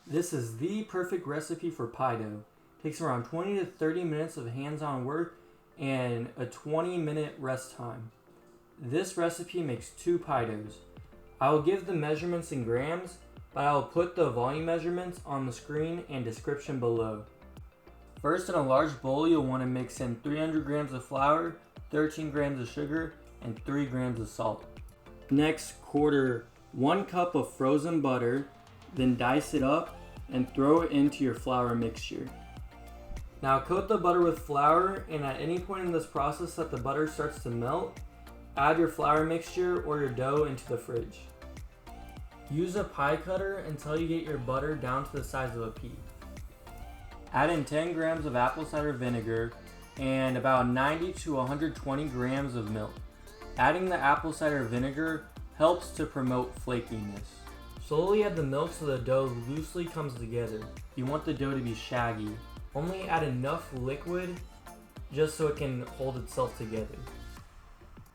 This is the perfect recipe for pie dough. It takes around 20 to 30 minutes of hands-on work and a 20-minute rest time. This recipe makes 2 pie doughs. I will give the measurements in grams, but I will put the volume measurements on the screen and description below. First, in a large bowl, you'll want to mix in 300 grams of flour, 13 grams of sugar, and 3 grams of salt. Next, quarter 1 cup of frozen butter, then dice it up and throw it into your flour mixture. Now coat the butter with flour, and at any point in this process that the butter starts to melt, add your flour mixture or your dough into the fridge. Use a pie cutter until you get your butter down to the size of a pea. Add in 10 grams of apple cider vinegar and about 90 to 120 grams of milk. Adding the apple cider vinegar helps to promote flakiness. Slowly add the milk so the dough loosely comes together. You want the dough to be shaggy. Only add enough liquid just so it can hold itself together.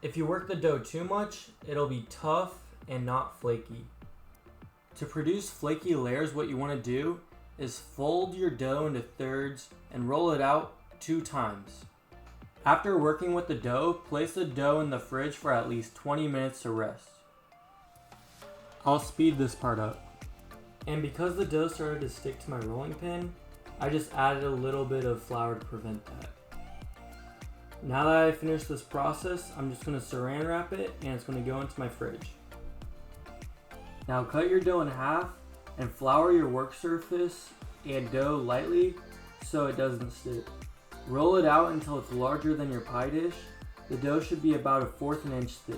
If you work the dough too much, it'll be tough and not flaky. To produce flaky layers, what you want to do is fold your dough into thirds and roll it out 2 times. After working with the dough, place the dough in the fridge for at least 20 minutes to rest. I'll speed this part up. And because the dough started to stick to my rolling pin, I just added a little bit of flour to prevent that. Now that I finished this process, I'm just going to saran wrap it and it's going to go into my fridge. Now cut your dough in half and flour your work surface and dough lightly so it doesn't stick. Roll it out until it's larger than your pie dish. The dough should be about 1/4 inch thick.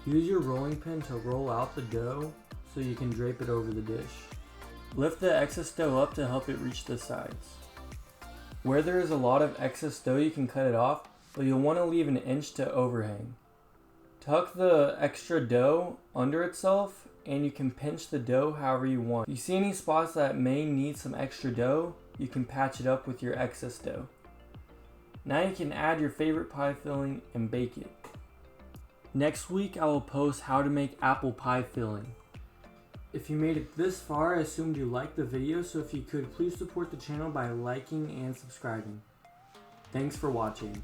Use your rolling pin to roll out the dough so you can drape it over the dish. Lift the excess dough up to help it reach the sides. Where there is a lot of excess dough, you can cut it off, but you'll want to leave an inch to overhang. Tuck the extra dough under itself and you can pinch the dough however you want. If you see any spots that may need some extra dough, you can patch it up with your excess dough. Now you can add your favorite pie filling and bake it. Next week I will post how to make apple pie filling. If you made it this far, I assumed you liked the video, so if you could, please support the channel by liking and subscribing. Thanks for watching.